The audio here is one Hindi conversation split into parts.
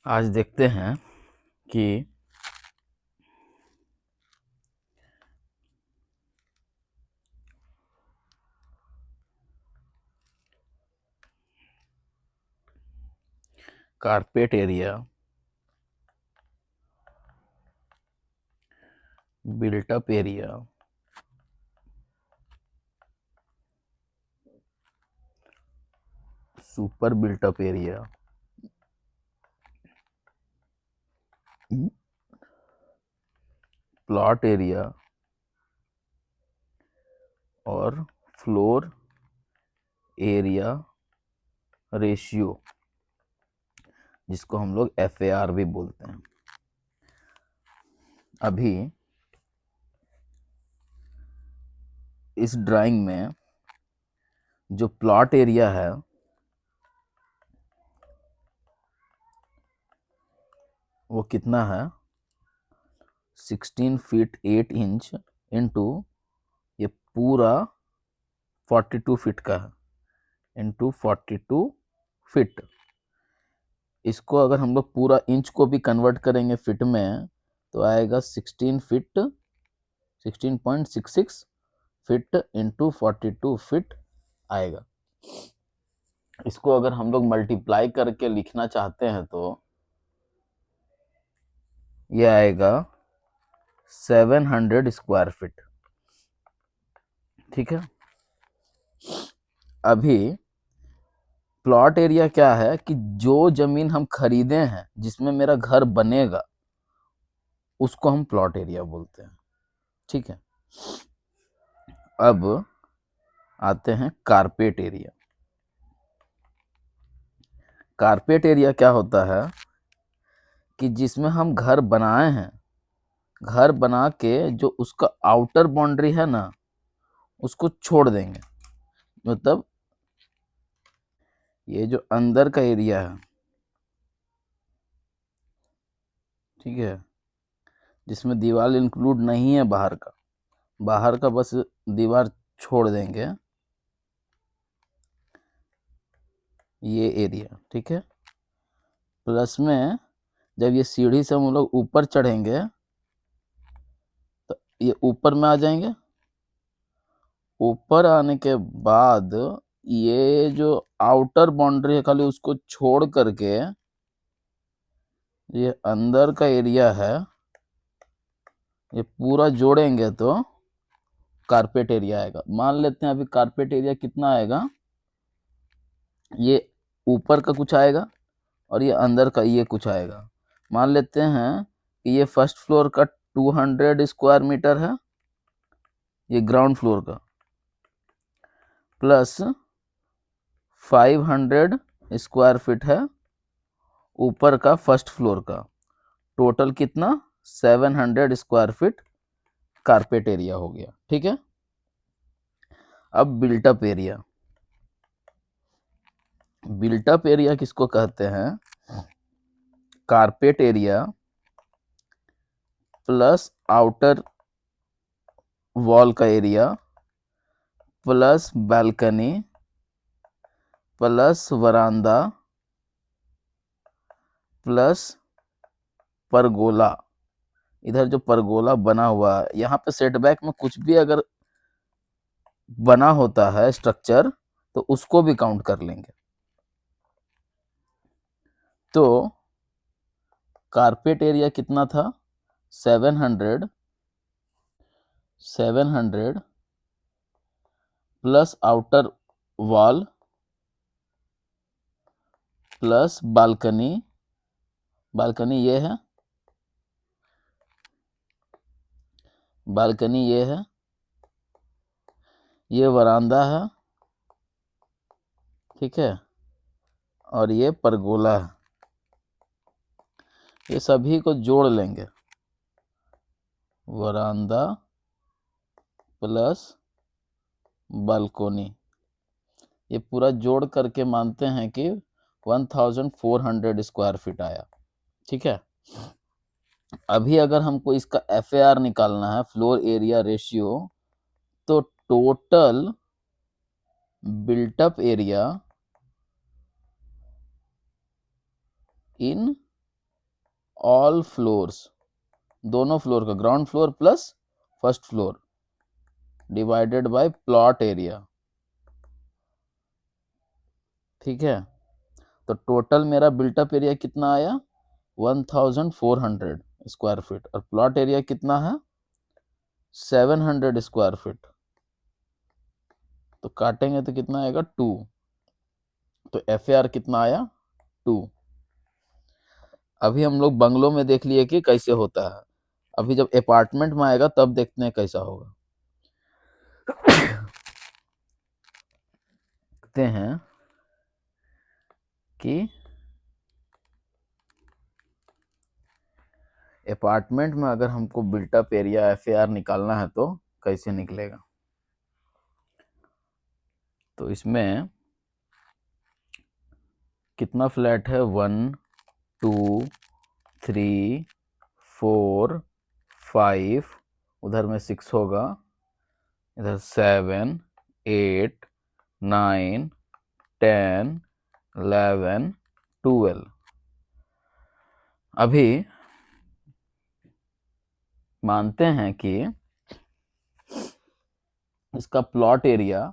आज देखते हैं कि carpet area, built up area, super built up area, plot area और फ्लोर एरिया रेशियो, जिसको हम लोग FAR भी बोलते हैं। अभी इस ड्राइंग में जो प्लॉट एरिया है वो कितना है, 16 फीट 8 इंच इंटू ये पूरा 42 फीट का है, इंटू 42 फीट। इसको अगर हम लोग पूरा इंच को भी कन्वर्ट करेंगे फिट में तो आएगा 16.66 फीट इंटू 42 फीट आएगा। इसको अगर हम लोग मल्टीप्लाई करके लिखना चाहते हैं तो ये आएगा 700 स्क्वायर फीट। ठीक है। अभी प्लॉट एरिया क्या है कि जो जमीन हम खरीदे हैं जिसमें मेरा घर बनेगा उसको हम प्लॉट एरिया बोलते हैं। ठीक है। अब आते हैं कारपेट एरिया। कारपेट एरिया क्या होता है कि जिसमें हम घर बनाए हैं, घर बना के जो उसका आउटर बाउंड्री है ना उसको छोड़ देंगे, मतलब ये जो अंदर का एरिया है, ठीक है, जिसमें दीवार इंक्लूड नहीं है, बाहर का बस दीवार छोड़ देंगे, ये एरिया। ठीक है। प्लस में जब ये सीढ़ी से हम लोग ऊपर चढ़ेंगे तो ये ऊपर में आ जाएंगे। ऊपर आने के बाद ये जो आउटर बाउंड्री है खाली उसको छोड़ करके ये अंदर का एरिया है ये पूरा जोड़ेंगे तो कारपेट एरिया आएगा। मान लेते हैं अभी कारपेट एरिया कितना आएगा, ये ऊपर का कुछ आएगा और ये अंदर का ये कुछ आएगा। मान लेते हैं कि ये फर्स्ट फ्लोर का 200 स्क्वायर मीटर है, ये ग्राउंड फ्लोर का, प्लस 500 स्क्वायर फीट है ऊपर का फर्स्ट फ्लोर का। टोटल कितना, 700 स्क्वायर फीट कारपेट एरिया हो गया। ठीक है। अब बिल्टअप एरिया। बिल्टअप एरिया किसको कहते हैं, carpet area plus outer wall का area plus balcony plus veranda plus pergola. इधर जो परगोला बना हुआ है यहाँ पे सेटबैक में कुछ भी अगर बना होता है स्ट्रक्चर तो उसको भी काउंट कर लेंगे। तो कारपेट एरिया कितना था, 700 plus outer wall plus balcony, balcony ये है, बालकनी ये है, ये वरांदा है, ठीक है, और ये परगोला है। ये सभी को जोड़ लेंगे, वरांदा प्लस बालकोनी, ये पूरा जोड़ करके मानते हैं कि 1400 स्क्वायर फीट आया। ठीक है। अभी अगर हमको इसका FAR निकालना है, फ्लोर एरिया रेशियो, तो total built up area in all floors, दोनों फ्लोर का, ground floor plus first floor divided by plot area. ठीक है, तो टोटल मेरा बिल्टअप एरिया कितना आया 1400 स्क्वायर फीट, और प्लॉट एरिया कितना है 700 स्क्वायर फीट। तो काटेंगे तो कितना आएगा 2, तो FAR कितना आया 2। अभी हम लोग बंगलों में देख लिए कि कैसे होता है, अभी जब अपार्टमेंट में आएगा तब देखते हैं कैसा होगा। देखते हैं कि अपार्टमेंट में अगर हमको बिल्टअप एरिया FAR निकालना है तो कैसे निकलेगा। तो इसमें कितना फ्लैट है 1 2 3 4 5, उधर में 6 होगा, इधर 7 8 9 10 11 12। अभी मानते हैं कि इसका प्लॉट एरिया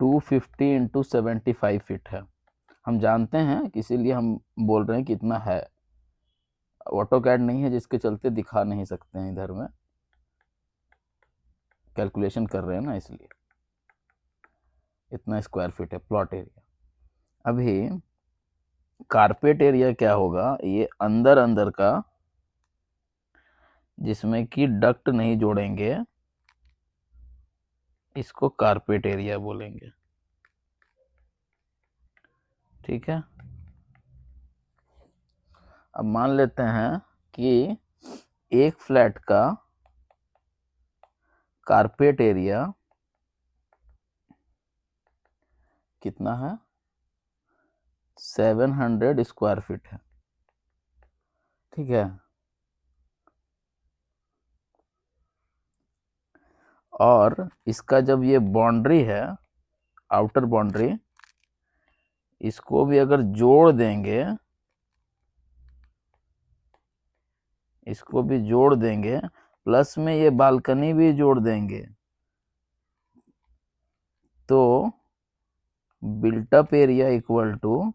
250 इंटू 75 फीट है। हम जानते हैं कि इसीलिए हम बोल रहे हैं कि इतना है, ऑटो कैड नहीं है जिसके चलते दिखा नहीं सकते हैं, इधर में कैलकुलेशन कर रहे हैं ना, इसलिए इतना स्क्वायर फीट है प्लॉट एरिया। अभी कारपेट एरिया क्या होगा, ये अंदर अंदर का जिसमें कि डक्ट नहीं जोड़ेंगे, इसको कारपेट एरिया बोलेंगे। ठीक है, अब मान लेते हैं कि एक फ्लैट का कारपेट एरिया कितना है 700 स्क्वायर फीट है। ठीक है, और इसका जब ये बाउंड्री है, आउटर बाउंड्री, इसको भी अगर जोड़ देंगे, इसको भी जोड़ देंगे, प्लस में ये बालकनी भी जोड़ देंगे, तो built up area equal to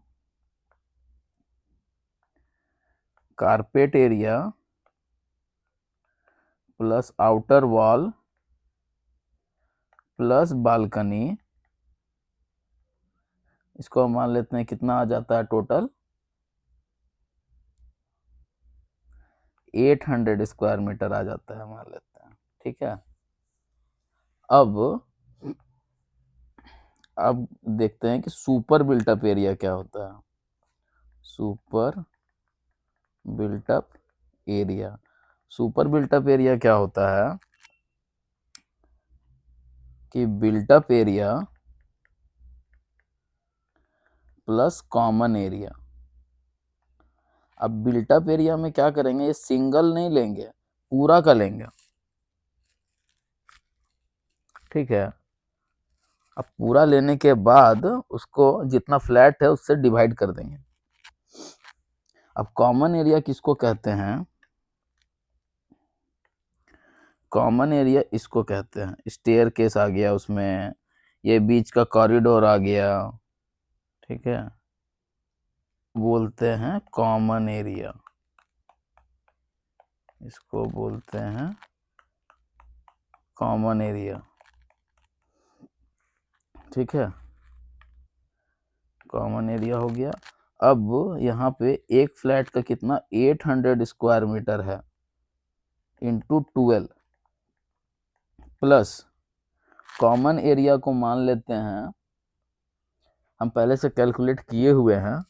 carpet area plus outer wall plus balcony, इसको मान लेते हैं कितना आ जाता है टोटल 800 स्क्वायर मीटर आ जाता है, मान लेते हैं। ठीक है, अब देखते हैं कि सुपर बिल्टअप एरिया क्या होता है। Super built up area, super built up area क्या होता है कि built up area plus common area. अब बिल्टअप एरिया में क्या करेंगे, ये सिंगल नहीं लेंगे, पूरा का लेंगे। ठीक है, अब पूरा लेने के बाद उसको जितना फ्लैट है उससे डिवाइड कर देंगे। अब कॉमन एरिया किसको कहते हैं, कॉमन एरिया इसको कहते हैं, स्टेयर केस आ गया उसमें, ये बीच का कॉरिडोर आ गया। ठीक है, बोलते हैं कॉमन एरिया, इसको बोलते हैं कॉमन एरिया। ठीक है, कॉमन एरिया हो गया। अब यहाँ पे एक फ्लैट का कितना 800 स्क्वायर मीटर है इंटू 12 प्लस कॉमन एरिया को मान लेते हैं, हम पहले से कैलकुलेट किए हुए हैं,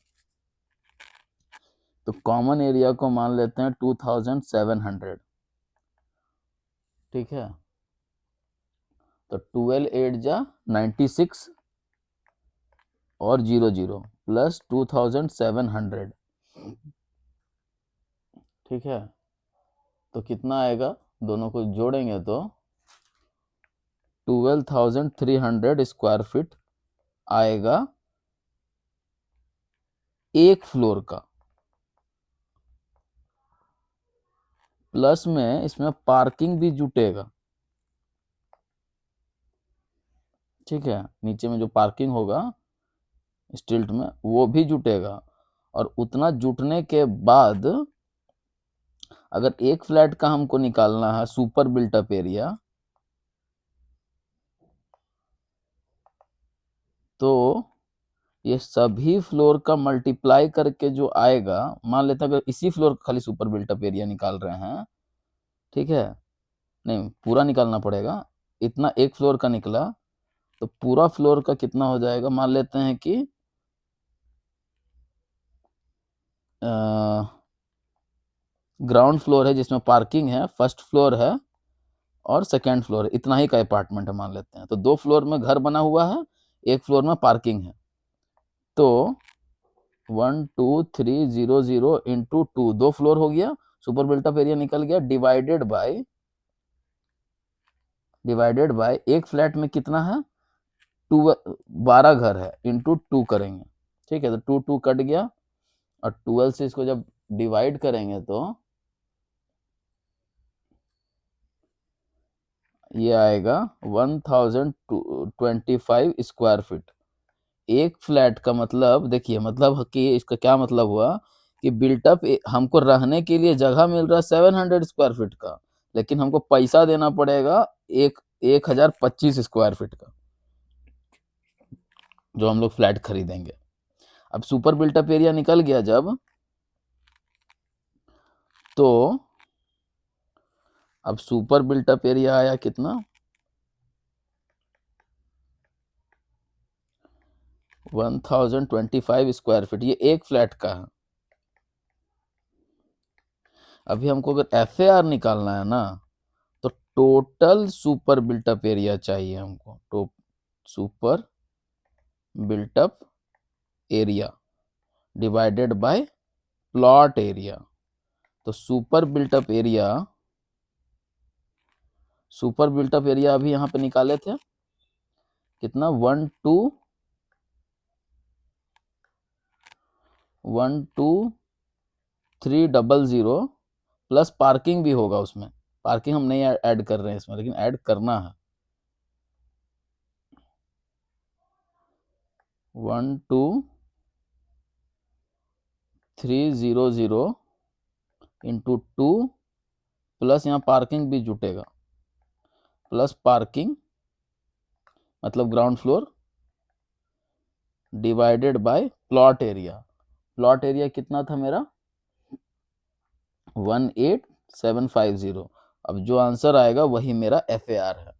तो कॉमन एरिया को मान लेते हैं 2700। ठीक है, तो 12 8 जा 96 और 00 प्लस 2700। ठीक है, तो कितना आएगा, दोनों को जोड़ेंगे तो 12,300 स्क्वायर फीट आएगा एक फ्लोर का, प्लस में इसमें पार्किंग भी जुटेगा, ठीक है, नीचे में जो पार्किंग होगा स्टिल्ट में वो भी जुटेगा। और उतना जुटने के बाद अगर एक फ्लैट का हमको निकालना है सुपर बिल्टअप एरिया, तो ये सभी फ्लोर का मल्टीप्लाई करके जो आएगा, मान लेते हैं अगर इसी फ्लोर का खाली सुपर बिल्टअप एरिया निकाल रहे हैं, ठीक है, नहीं पूरा निकालना पड़ेगा, इतना एक फ्लोर का निकला तो पूरा फ्लोर का कितना हो जाएगा, मान लेते हैं कि ग्राउंड फ्लोर है जिसमें पार्किंग है, फर्स्ट फ्लोर है और सेकेंड फ्लोर है, इतना ही का अपार्टमेंट है मान लेते हैं। तो 2 फ्लोर में घर बना हुआ है, 1 फ्लोर में पार्किंग है, तो 12300 इंटू 2, 2 फ्लोर हो गया, सुपर बिल्टअप एरिया निकल गया, डिवाइडेड बाय एक फ्लैट में कितना है, 12 घर है, इंटू 2 करेंगे, ठीक है, तो 2 कट गया और 12 से इसको जब डिवाइड करेंगे तो ये आएगा 1025 स्क्वायर फीट। एक फ्लैट का मतलब देखिए, मतलब कि इसका क्या मतलब हुआ कि बिल्टअप हमको रहने के लिए जगह मिल रहा है 700 स्क्वायर फीट का, लेकिन हमको पैसा देना पड़ेगा 1025 स्क्वायर फीट का, जो हम लोग फ्लैट खरीदेंगे। अब सुपर बिल्टअप एरिया निकल गया जब, तो अब सुपर बिल्टअप एरिया आया कितना, 1025 स्क्वायर फीट, ये एक फ्लैट का है। अभी हमको अगर FAR निकालना है ना, तो टोटल सुपर बिल्टअप एरिया चाहिए हमको, तो super built up area divided by plot area. तो सुपर बिल्टअप एरिया अभी यहाँ पे निकाले थे कितना, 12300 प्लस पार्किंग भी होगा उसमें, पार्किंग हम नहीं ऐड कर रहे हैं इसमें, लेकिन ऐड करना है, 12300 इंटू 2 प्लस यहाँ पार्किंग भी जुटेगा, प्लस पार्किंग मतलब ground floor divided by plot area. Plot area कितना था मेरा, 18750। अब जो आंसर आएगा वही मेरा FAR है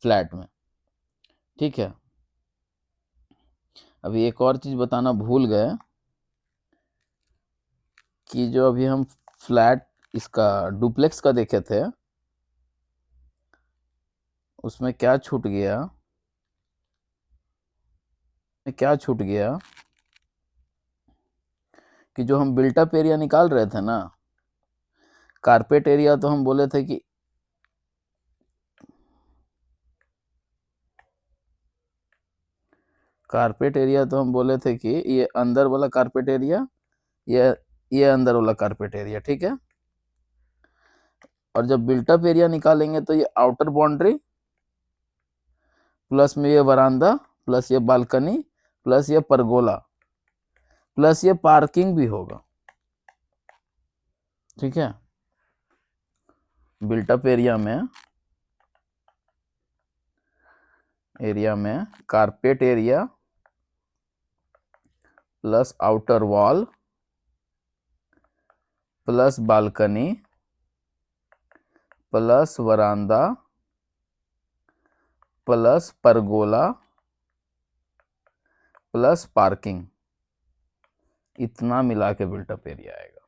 फ्लैट में, ठीक है। अभी एक और चीज बताना भूल गए कि जो अभी हम फ्लैट इसका डुप्लेक्स का देखे थे, उसमें क्या छूट गया, कि जो हम बिल्टअप एरिया निकाल रहे थे ना, कारपेट एरिया तो हम बोले थे कि ये अंदर वाला कारपेट एरिया, ये अंदर वाला कारपेट एरिया, ठीक है। और जब बिल्टअप एरिया निकालेंगे तो ये आउटर बाउंड्री प्लस में ये वरांदा प्लस ये बालकनी प्लस ये परगोला प्लस ये पार्किंग भी होगा, ठीक है। बिल्टअप एरिया में carpet area plus outer wall plus balcony plus veranda plus pergola plus parking, इतना मिला के बिल्टअप एरिया आएगा।